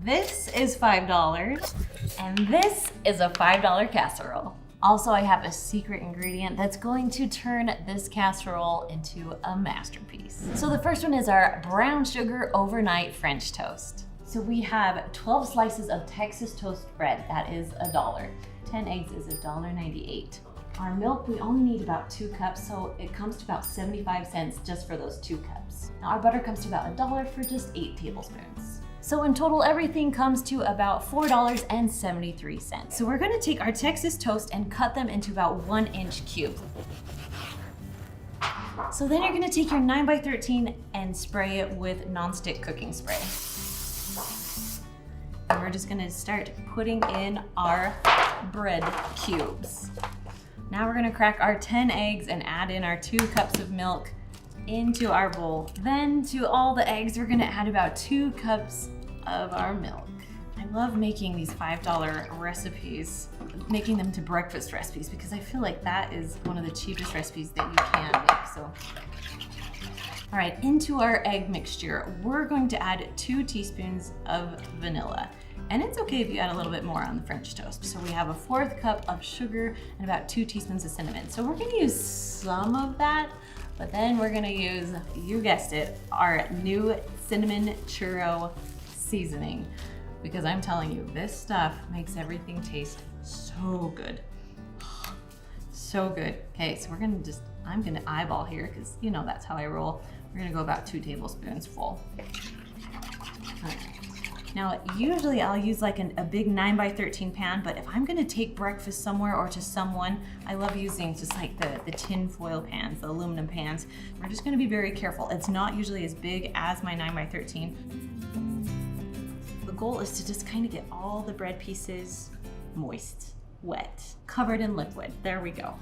This is $5, and this is a $5 casserole. Also, I have a secret ingredient that's going to turn this casserole into a masterpiece. So the first one is our brown sugar overnight French toast. So we have 12 slices of Texas toast bread, that is $1. 10 eggs is $1.98. Our milk, we only need about 2 cups, so it comes to about 75 cents just for those 2 cups. Now our butter comes to about $1 for just 8 tablespoons. So in total, everything comes to about $4.73. So we're gonna take our Texas toast and cut them into about 1-inch cubes. So then you're gonna take your 9x13 and spray it with nonstick cooking spray. And we're just gonna start putting in our bread cubes. Now we're gonna crack our 10 eggs and add in our 2 cups of milk into our bowl. Then to all the eggs, we're gonna add about 2 cups of our milk. I love making these $5 recipes, making them to breakfast recipes, because I feel like that is one of the cheapest recipes that you can make. So, all right, into our egg mixture, we're going to add 2 teaspoons of vanilla. And it's okay if you add a little bit more on the French toast. So we have a 1/4 cup of sugar and about 2 teaspoons of cinnamon. So we're gonna use some of that, but then we're gonna use, you guessed it, our new cinnamon churro seasoning. Because I'm telling you, this stuff makes everything taste so good. So good. Okay, so I'm gonna eyeball here, because you know that's how I roll. We're gonna go about 2 tablespoons full. All right. Now, usually I'll use like a big 9x13 pan, but if I'm gonna take breakfast somewhere or to someone, I love using just like the tin foil pans, the aluminum pans. We're just gonna be very careful. It's not usually as big as my 9x13. The goal is to just kind of get all the bread pieces moist, wet, covered in liquid. There we go.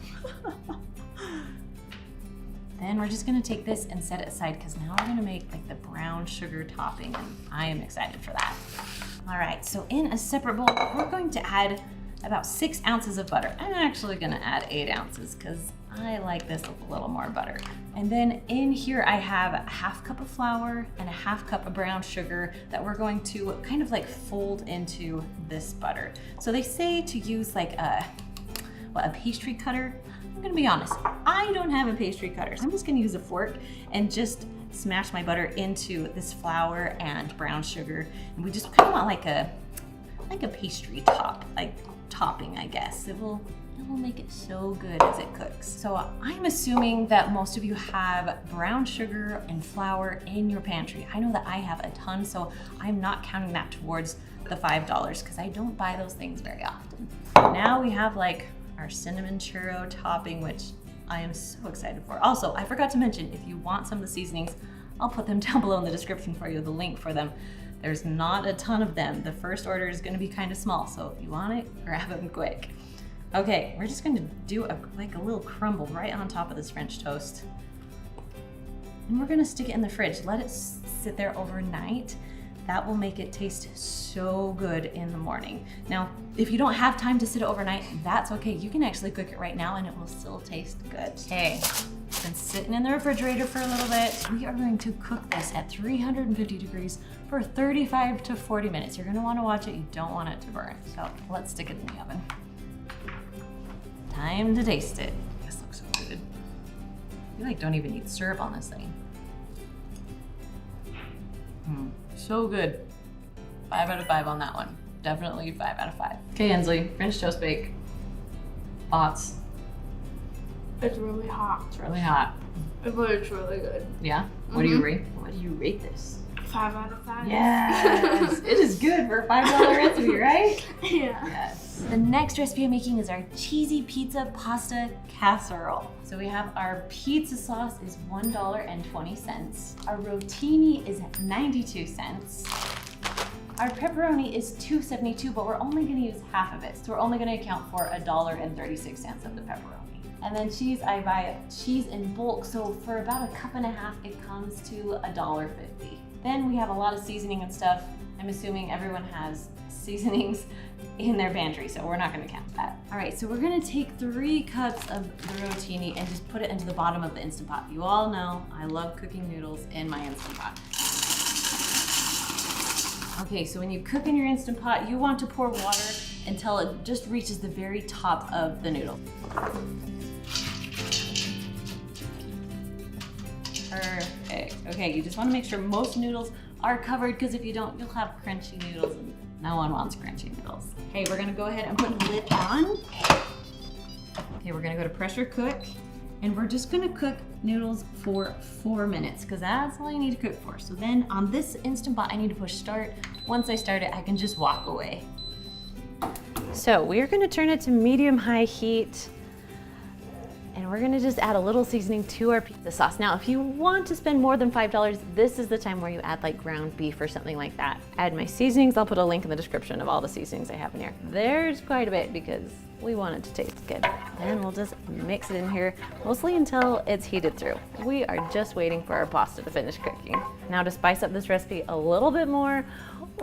Then we're just gonna take this and set it aside, because now we're gonna make like the brown sugar topping, and I am excited for that. All right, so in a separate bowl, we're going to add about 6 ounces of butter. I'm actually gonna add 8 ounces because I like this with a little more butter. And then in here I have a 1/2 cup of flour and a 1/2 cup of brown sugar that we're going to kind of like fold into this butter. So they say to use like a pastry cutter. I'm gonna be honest, I don't have a pastry cutter, so I'm just gonna use a fork and just smash my butter into this flour and brown sugar. And we just kind of want like a pastry topping, I guess. It will make it so good as it cooks. So I'm assuming that most of you have brown sugar and flour in your pantry. I know that I have a ton, so I'm not counting that towards the $5 because I don't buy those things very often. Now we have like our cinnamon churro topping, which I am so excited for. Also, I forgot to mention, if you want some of the seasonings, I'll put them down below in the description for you, the link for them. There's not a ton of them. The first order is gonna be kind of small, so if you want it, grab them quick. Okay, we're just gonna do a little crumble right on top of this French toast. And we're gonna stick it in the fridge. Let it sit there overnight. That will make it taste so good in the morning. Now, if you don't have time to sit it overnight, that's okay. You can actually cook it right now and it will still taste good. Okay, it's been sitting in the refrigerator for a little bit. We are going to cook this at 350 degrees for 35 to 40 minutes. You're gonna wanna watch it, you don't want it to burn. So let's stick it in the oven. Time to taste it. This looks so good. You like don't even need syrup on this thing. So good. 5 out of 5 on that one. Definitely 5 out of 5. Okay, Ensley, French toast bake. Thoughts? It's really hot. It's really hot. But it's really good. Yeah? What do you rate? What do you rate this? 5 out of 5. Yes! It is good for a $5 recipe, right? Yeah. Yes. The next recipe I'm making is our cheesy pizza pasta casserole. So we have our pizza sauce is $1.20. Our rotini is 92 cents. Our pepperoni is $2.72, but we're only gonna use half of it. So we're only gonna account for $1.36 of the pepperoni. And then cheese, I buy cheese in bulk. So for about 1.5 cups, it comes to $1.50. Then we have a lot of seasoning and stuff. I'm assuming everyone has seasonings in their pantry, so we're not gonna count that. All right, so we're gonna take 3 cups of the rotini and just put it into the bottom of the Instant Pot. You all know I love cooking noodles in my Instant Pot. Okay, so when you cook in your Instant Pot, you want to pour water until it just reaches the very top of the noodle. Perfect. Okay, you just want to make sure most noodles are covered, because if you don't, you'll have crunchy noodles, and no one wants crunchy noodles. Okay, we're gonna go ahead and put the lid on. Okay, we're gonna go to pressure cook, and we're just gonna cook noodles for 4 minutes, because that's all you need to cook for. So then on this Instant Pot, I need to push start. Once I start it, I can just walk away. So we're gonna turn it to medium-high heat, and we're gonna just add a little seasoning to our pizza sauce. Now, if you want to spend more than $5, this is the time where you add like ground beef or something like that. Add my seasonings. I'll put a link in the description of all the seasonings I have in here. There's quite a bit because we want it to taste good. Then we'll just mix it in here, mostly until it's heated through. We are just waiting for our pasta to finish cooking. Now, to spice up this recipe a little bit more,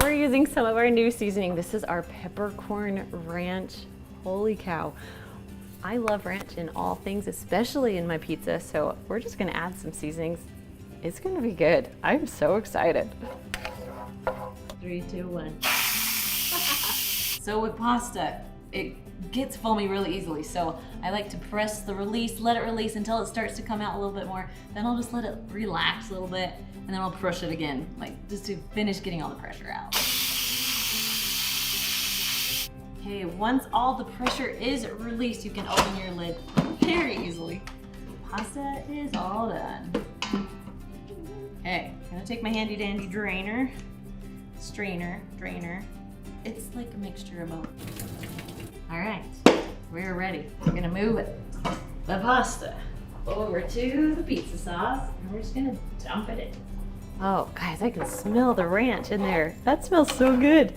we're using some of our new seasoning. This is our peppercorn ranch. Holy cow. I love ranch in all things, especially in my pizza, so we're just gonna add some seasonings. It's gonna be good. I'm so excited. 3, 2, 1. So with pasta, it gets foamy really easily, so I like to press the release, let it release until it starts to come out a little bit more. Then I'll just let it relax a little bit, and then I'll push it again, like just to finish getting all the pressure out. Okay, once all the pressure is released, you can open your lid very easily. Pasta is all done. Okay, I'm gonna take my handy dandy drainer. It's like a mixture of both. All right, we're ready. We're gonna move the pasta over to the pizza sauce, and we're just gonna dump it in. Oh, guys, I can smell the ranch in there. That smells so good.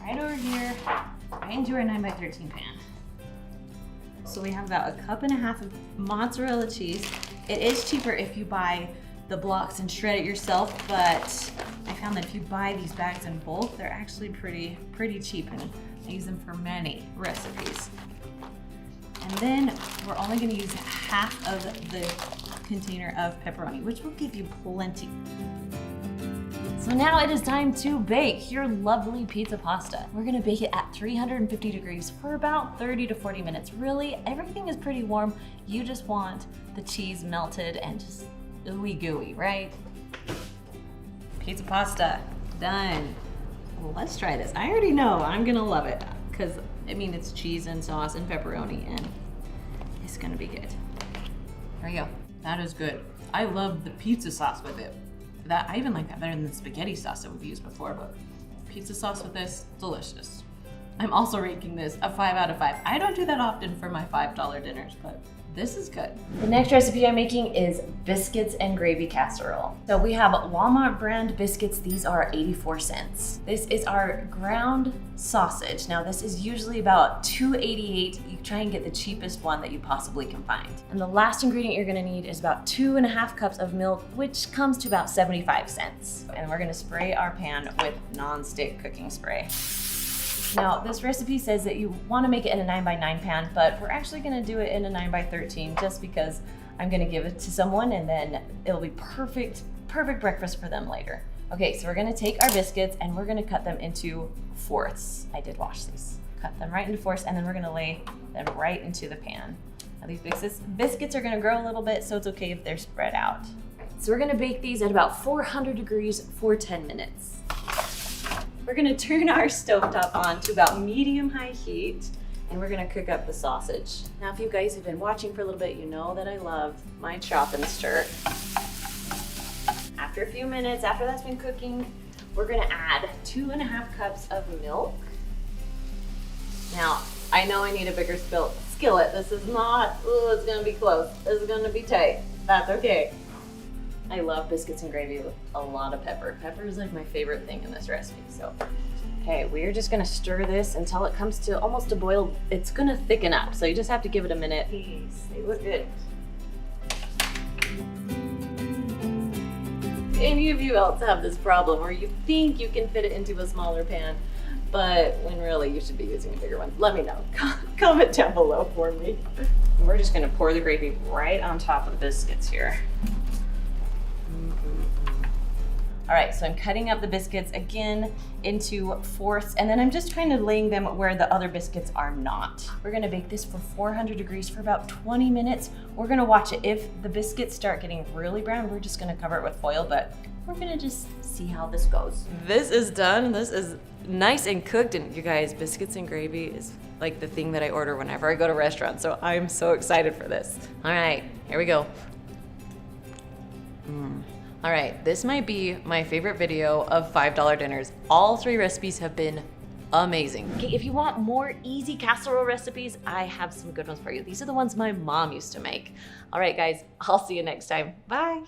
Right over here, right into our 9x13 pan. So we have about 1.5 cups of mozzarella cheese. It is cheaper if you buy the blocks and shred it yourself, but I found that if you buy these bags in bulk, they're actually pretty cheap, and I use them for many recipes. And then we're only gonna use half of the container of pepperoni, which will give you plenty. So now it is time to bake your lovely pizza pasta. We're gonna bake it at 350 degrees for about 30 to 40 minutes. Really, everything is pretty warm. You just want the cheese melted and just ooey gooey, right? Pizza pasta, done. Well, let's try this. I already know I'm gonna love it, because I mean, it's cheese and sauce and pepperoni, and it's gonna be good. There we go. That is good. I love the pizza sauce with it. I even like that better than the spaghetti sauce that we've used before, but pizza sauce with this, delicious. I'm also rating this a 5 out of 5. I don't do that often for my $5 dinners, but this is good. The next recipe I'm making is biscuits and gravy casserole. So we have Walmart brand biscuits. These are 84 cents. This is our ground sausage. Now this is usually about $2.88. You try and get the cheapest one that you possibly can find. And the last ingredient you're gonna need is about 2.5 cups of milk, which comes to about 75 cents. And we're gonna spray our pan with non-stick cooking spray. Now, this recipe says that you want to make it in a 9x9 pan, but we're actually going to do it in a 9x13 just because I'm going to give it to someone, and then it'll be perfect breakfast for them later. Okay, so we're going to take our biscuits and we're going to cut them into fourths. I did wash these. Cut them right into fourths, and then we're going to lay them right into the pan. Now, these biscuits are going to grow a little bit, so it's okay if they're spread out. So we're going to bake these at about 400 degrees for 10 minutes. We're gonna turn our stovetop on to about medium-high heat, and we're gonna cook up the sausage. Now, if you guys have been watching for a little bit, you know that I love my chop and stir. After a few minutes, after that's been cooking, we're gonna add 2.5 cups of milk. Now, I know I need a bigger skillet. This is not, ooh, it's gonna be close. This is gonna be tight. That's okay. I love biscuits and gravy with a lot of pepper. Pepper is like my favorite thing in this recipe, so. Okay, we're just gonna stir this until it comes to almost a boil. It's gonna thicken up, so you just have to give it a minute. They look good. Any of you else have this problem where you think you can fit it into a smaller pan, but when really you should be using a bigger one. Let me know. Comment down below for me. And we're just gonna pour the gravy right on top of the biscuits here. All right, so I'm cutting up the biscuits again into fourths, and then I'm just kind of laying them where the other biscuits are not. We're gonna bake this for 400 degrees for about 20 minutes. We're gonna watch it. If the biscuits start getting really brown, we're just gonna cover it with foil, but we're gonna just see how this goes. This is done. This is nice and cooked, and you guys, biscuits and gravy is like the thing that I order whenever I go to restaurants, so I'm so excited for this. All right, here we go. All right, this might be my favorite video of $5 dinners. All 3 recipes have been amazing. Okay, if you want more easy casserole recipes, I have some good ones for you. These are the ones my mom used to make. All right, guys, I'll see you next time. Bye.